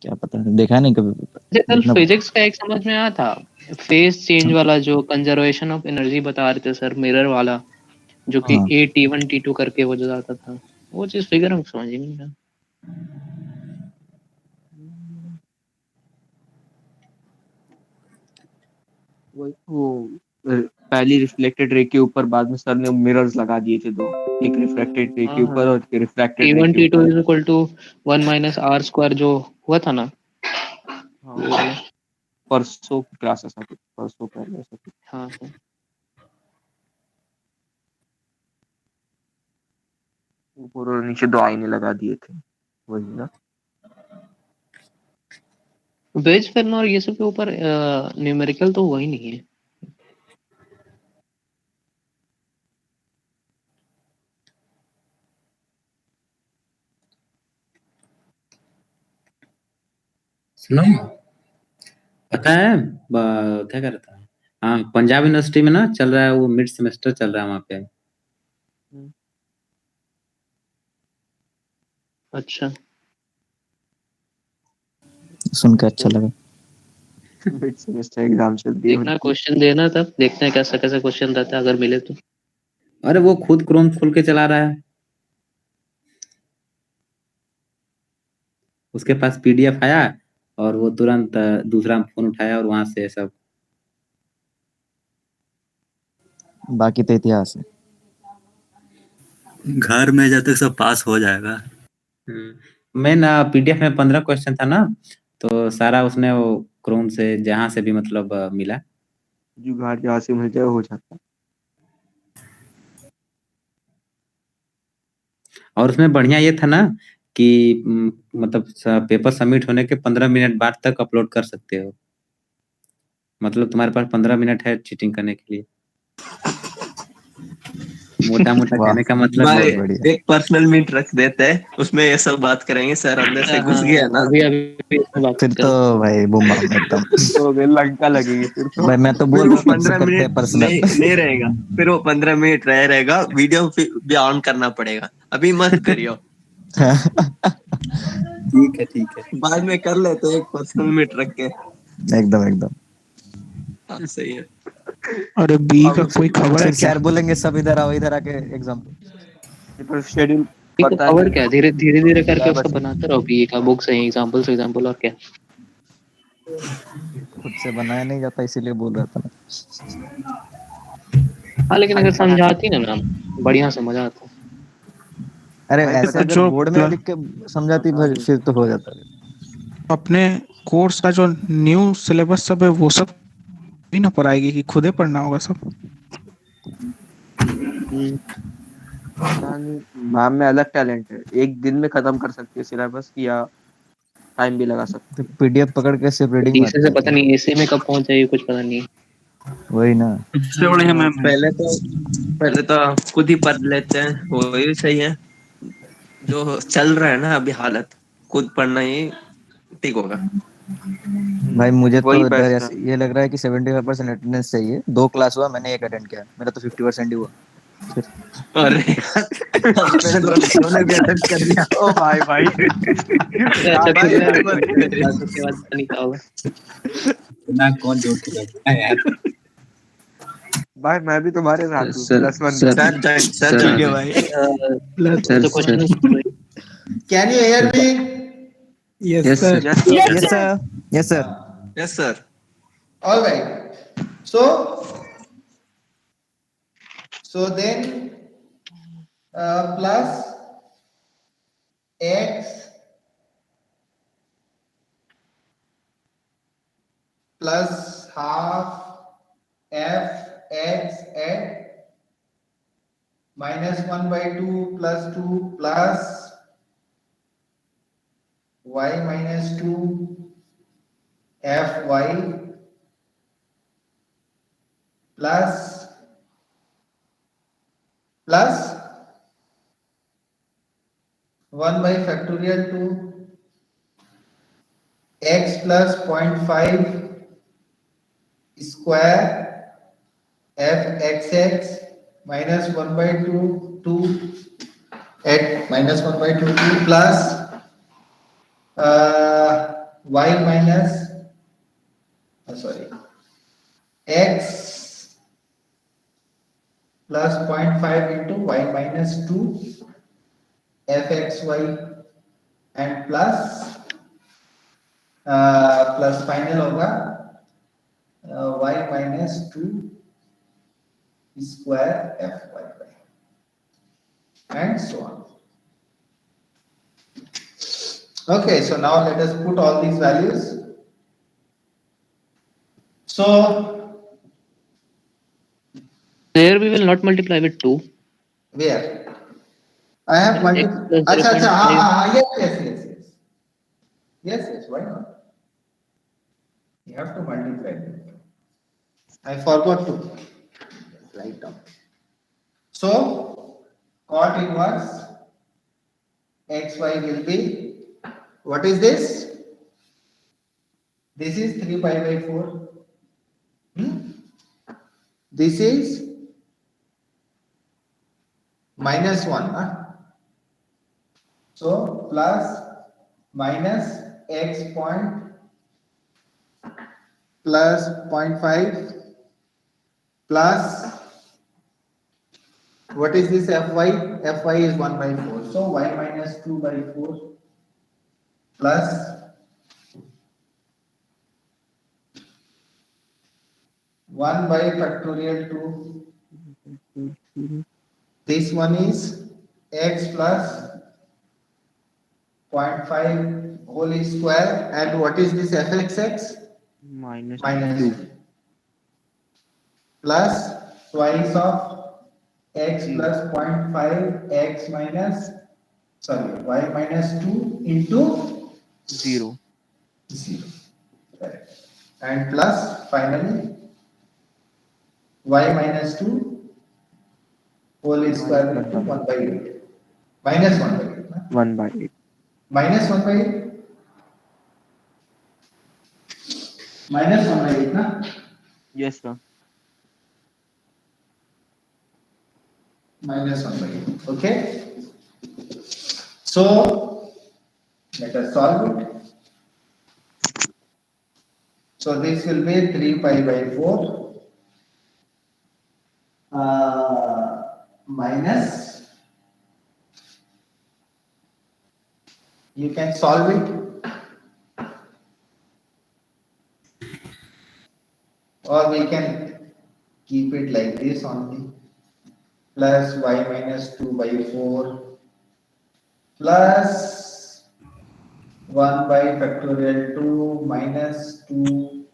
क्या पता, देखा नहीं कभी। कल देखना फिजिक्स का एक समझ में आया था, फेज चेंज वाला जो कंजर्वेशन ऑफ एनर्जी बता रहे थे सर, मिरर वाला, जो कि हाँ A T1 T2 करके वो जो आता था, वो चीज फिगर हम समझ ही नहीं आया। वो पहली रिफ्लेक्टेड रे के ऊपर बाद में सर ने मिरर्स लगा दिए थे दो, एक रिफ्लेक्टेड रे के हाँ ऊपर और एक रिफ्रैक्टेड रे T1 के T2 ऊपर। Is equal to 1 minus R square जो हुआ था ना, हाँ वो वाला। परसों की क्लास ऐसा कुछ, परसों पहले ऐसा कुछ। हाँ हाँ ऊपर और नीचे दो आईने लगा दिए थे, वही ना। वेज फिल्म और ये सब के ऊपर न्यूमेरिकल तो वही नहीं है। सुनो, पता है क्या कर रहा था? हाँ, पंजाब यूनिवर्सिटी में ना चल रहा है, वो मिड सेमेस्टर चल रहा है वहाँ पे। अच्छा सुन के अच्छा लगा। मिड सेमेस्टर एग्जाम चल रही है देखना, उनकी। क्वेश्चन देना, तब देखते हैं कैसा कैसा क्वेश्चन रहता है, अगर मिले तो। अरे वो खुद क्रोम खोल के चला रहा है, उसके पास PDF आया और वो तुरंत दूसरा फोन उठाया और वहां से सब। बाकी तो इतिहास है। घर में जब तक सब पास हो जाएगा। मैं ना PDF में 15 क्वेश्चन था ना, तो सारा उसने वो क्रोम से जहां से भी मतलब मिला। जुगाड़ जहाँ से मिल जाए हो जाता है। और उसमें बढ़िया ये था ना कि मतलब पेपर सबमिट होने के 15 मिनट बाद तक अपलोड कर सकते हो, मतलब तुम्हारे पास 15 मिनट है चीटिंग करने के लिए। मोटा मोटा वाह, कहने का मतलब भाई बहुत ये है। बढ़िया। एक पर्सनल मीट रख देते हैं, उसमें ये सब बात करेंगे, सर अंदर से घुस हाँ गया ना। अभी अभी इसमें बात फिर तो करते भाई बुम बम एकदम। तो फिर लंका लगेगी फिर तो। भाई मैं तो फिर बोल वो रहा हूँ खुद से 15 करते मिनट हैं पर्सनल। नहीं रहेगा, फिर वो 15 मिनट रहेगा, वीडियो भी ऑन करना पड़ेगा, अभी मत करियो। ठीक है ठीक है। बाद में कर लेते एक पर्सनल मीट रख के। एकदम एकदम। हाँ सही है। अरे बी का अब कोई खबर है फिर क्या? सर बोलेंगे सब इधर आओ, इधर आके एग्जाम दो। फिर शेड्यूल हैं। तो पता खबर नहीं, क्या है, धीरे धीरे धीरे करके उसका सिलेबस बनाते रहो, बीए का बुक्स है, एग्जाम्पल्स एग्जाम्पल, और क्या। खुद से बनाया नहीं जाता, इसीलिए बोल रहा था ना। हाँ लेकिन भाई अगर पता समझाती ना मैम, बढ़िया से मजा आता। अरे भाई ऐसे पता अगर जो बोर्ड में लिख के समझाती पता नहीं। फिर तो हो जाता है। अपने कोर्स का जो न्यू सिलेबस सब है वो सब भी ना पढ़ाएगी कि खुद ही पढ़ना होगा सब? पता नहीं, मैम में अलग टैलेंट है, एक दिन में खत्म कर सकती है सिलेबस, या टाइम भी लगा सकती तो है। PDF पकड़ के सिर्फ रीडिंग तीसरे मारती से रहती पता है। नहीं एसी में कब पहुंच जाएगी, कुछ पता नहीं। वही ना। सबसे बढ़िया मैम है। पहले तो खुद ही पढ़ लेते हैं, वही सही है। जो चल रहा है ना अभी हालत, खुद पढ़ना ही ठीक होगा। भाई मुझे तो वही इधर बेस्ट है। ऐसे ये लग रहा है कि 75% अटेंडेंस चाहिए। 2 क्लास हुआ, मैंने एक अटेंड किया, मेरा तो 50% ही हुआ। फिर अरे मैंने दोनों भी अटेंड कर लिया। ओ भाई भाई अच्छा ज्यादा ही कितना है। मत करिए। क्लासेस के बाद पता नहीं क्या होगा। ना कौन जोड़ के रखता है यार। भाई मैं भी तुम्हारे साथ हूँ, सर +1 में। सर सर सर ठीक है भाई। तो question Can you hear me? Yes yes sir. Sir. Yes sir. Yes sir, yes sir. Yes sir. All right. So then plus x plus half f x at minus 1 by 2 plus 2 plus y minus 2 f y plus 1 by factorial 2 x plus 0.5 square f xx minus 1 by 2 at minus 1 by 2 plus y minus sorry x plus 0.5 into y minus 2 fxy and plus plus final होगा y minus 2 square fy and so on. Okay, so now let us put all these values. So There we will not multiply with 2. where I have X multiplied. plus Acha, acha, 0.5. yes, why not? You have to multiply them. I forgot to write down. So cot inverse xy will be, what is this? This is 3 pi by 4. This is minus 1. Huh? So plus minus x point plus 0.5 plus what is this fy? Fy is 1 by 4. So y minus 2 by 4 plus 1 by factorial 2. This one is x plus 0.5 whole square, and what is this fxx? minus Minus 2 2 plus twice of x plus 0.5 x minus y minus 2 into 0 0. Correct. And plus finally y minus 2 whole square into 1 by 8. Minus 1 by 8. 1 by 8. Minus 1 by 8. Minus 1 by 8, na? Yes, sir. Minus 1 by 8. Okay. So let us solve it. So this will be 3 pi by 4 minus, you can solve it or we can keep it like this only, plus y minus 2 by 4 plus 1 by factorial 2 minus 2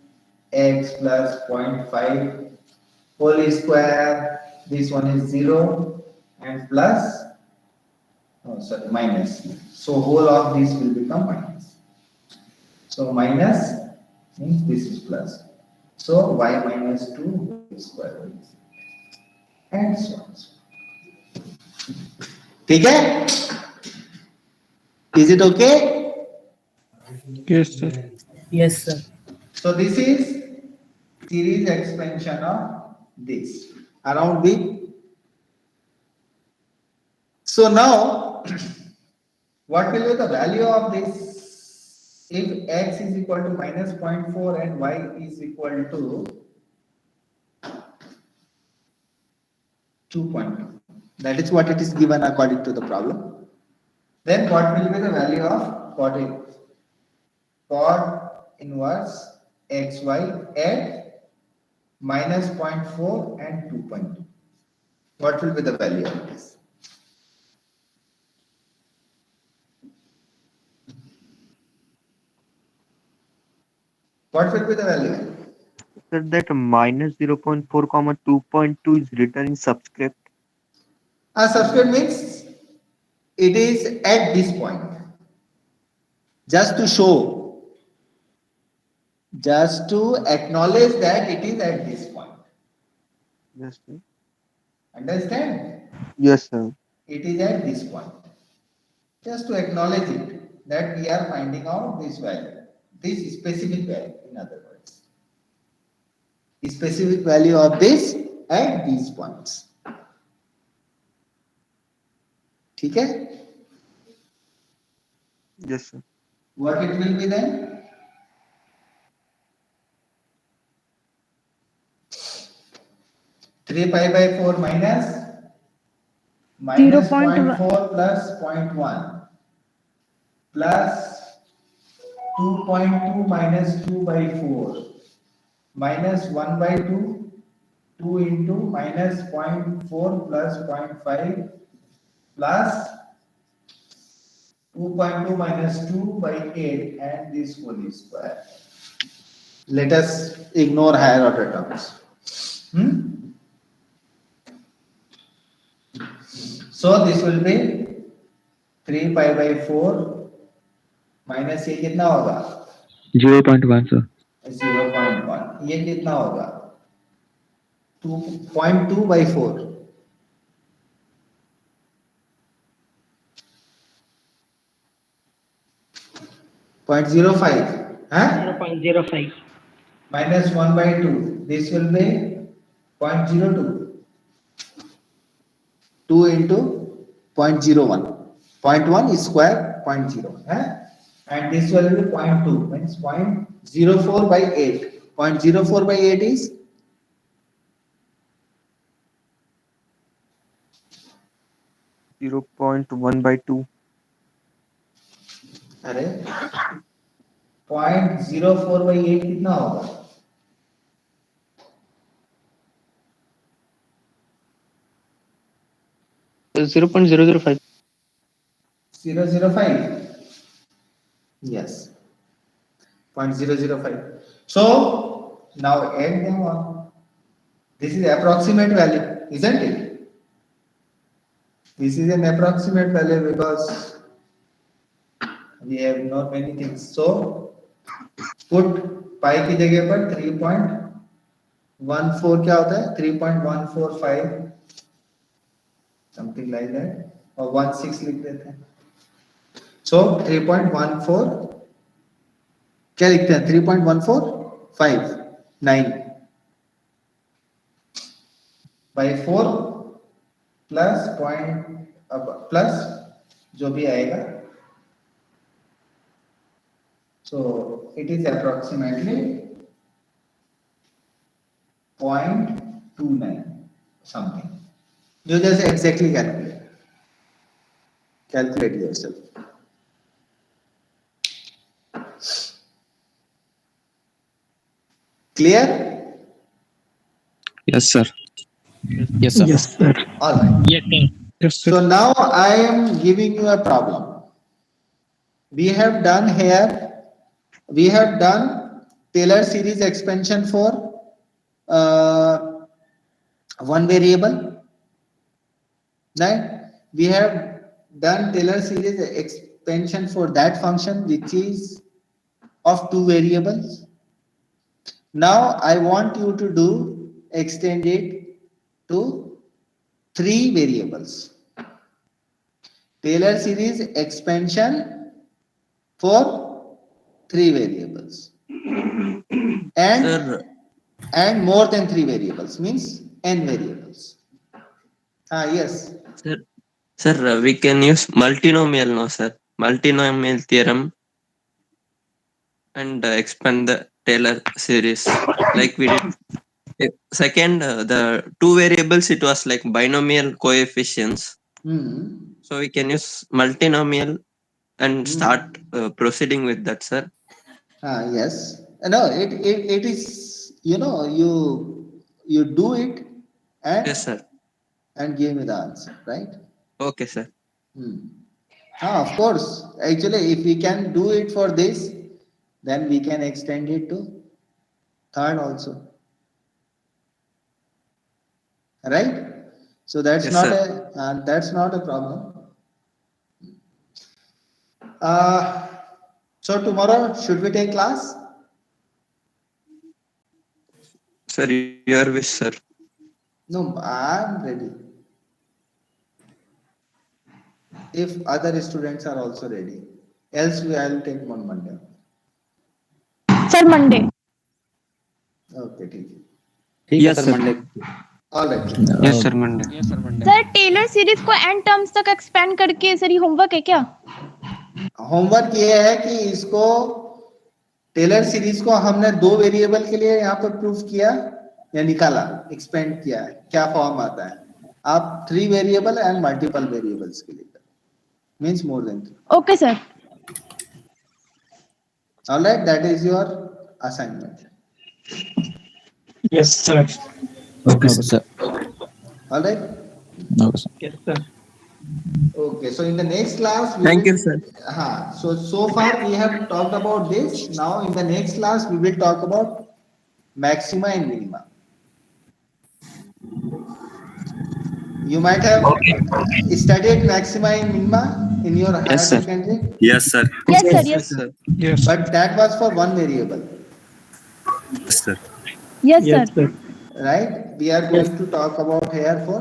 x plus 0.5 whole square, this one is 0 and plus, minus. So whole of this will become minus. So minus means this is plus. So y minus 2 whole square and so on. ठीक है? Is it okay? Yes, sir. Yes, sir. So this is series expansion of this around the. So now what will be the value of this if x is equal to minus 0.4 and y is equal to 2.2? That is what it is given according to the problem. Then what will be the value of cot inverse xy at minus 0.4 and 2.2? What will be the value of this? What will be the value? Sir, that minus 0.4 comma 2.2 is written in subscript. Subscript means it is at this point. Just to show, just to acknowledge that it is at this point. Yes, sir. Understand? Yes, sir. It is at this point. Just to acknowledge it, that we are finding out this value, this specific value, in other words. The specific value of this at these points. ठीक है? Yes, sir. What it will be then? Three pi by 4 minus 0.1 0.4 plus 0.1 plus 2.2 minus 2 by 4 minus 1 by 2, 2 into minus 0.4 plus 0.5 plus 2.2 minus 2 by 8 and this whole square. Let us ignore higher order terms. So this will be 3 pi by 4 minus ये कितना होगा? 0.1 sir. 0.1. ये कितना होगा? 2.2 by 4. Point 0.5. Huh? 0.05. Minus 1 by 2. This will be 0.02. 2 into 0.01. 0.1 is square 0.0. Huh? And this will be 0.2. Means 0.04 by 8. 0.04 by 8 is 0.1 by 2. अरे 0.04 by 8 कितना होगा? 0.005. 0.005. Yes. 0.005. So now add them on. This is approximate value, isn't it? This is an approximate value because we have not many things. So put pi की जगह पर 3.14 क्या होता है? 3.145 something like that और 16 लिख देते हैं. So 3.14 क्या लिखते हैं? 3.145 by 4 plus plus जो भी आएगा. So it is approximately 0.29 something. You just exactly calculate yourself. Clear? Yes sir. Yes sir. Yes sir. All right. Yes, sir. Yes sir. So now I am giving you a problem. We have done here, we have done Taylor series expansion for one variable, right? We have done Taylor series expansion for that function which is of two variables. Now I want you to do extend it to three variables. Taylor series expansion for three variables and more than three variables means n variables. Yes. Sir, we can use multinomial, no sir? Multinomial theorem and expand the Taylor series like we did. Second, the two variables, it was like binomial coefficients. So we can use multinomial and start proceeding with that, sir. Yes. No, it is, you know, you do it and yes sir, and give me the answer, right? Okay sir. Of course. Actually, if we can do it for this, then we can extend it to third also. Right? So that's Yes, not sir. that's not a problem. So tomorrow should we take class? Sir, your wish, sir. No, I'm ready. If other students are also ready, else I'll take on Monday. Sir Monday. Okay, ठीक है. ठीक है Yes, sir sir. Monday All right. Yes, sir, Monday. Yes, sir, Monday. Sir Taylor series को n terms तक expand करके sir ये homework है क्या? होमवर्क ये है कि इसको टेलर सीरीज को हमने दो वेरिएबल के लिए यहाँ पर प्रूफ किया या निकाला, एक्सपेंड किया है, क्या फॉर्म आता है. आप 3 वेरिएबल एंड मल्टीपल वेरिएबल्स के लिए means more than 3. Okay sir. All right, that is your assignment. Yes, sir. Okay, sir. All right. Okay, sir. Yes, sir. Okay, so in the next class, Thank you, sir. So far we have talked about this. Now in the next class, we will talk about maxima and minima. You might have studied maxima and minima in your higher Yes, sir. secondary, Yes, sir. Yes, sir. Yes, sir. Yes. but that was for one variable, Yes, sir. yes, sir. right? We are going to talk about here for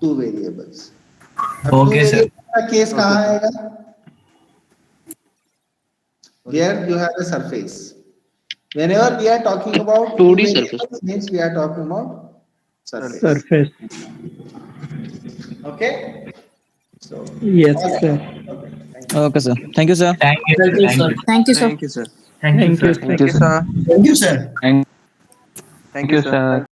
2 variables. अब Okay, two sir. variables का case कहाँ आएगा? Where you have a surface. Whenever we are talking about 2D two surface. variables, means we are talking about surface. Surface. Okay. So Yes, all right. sir. Okay. Okay, sir. Thank you, sir. Thank you, sir. Thank you, sir. Thank you, Thank you, sir. Thank you, sir. Thank you, sir.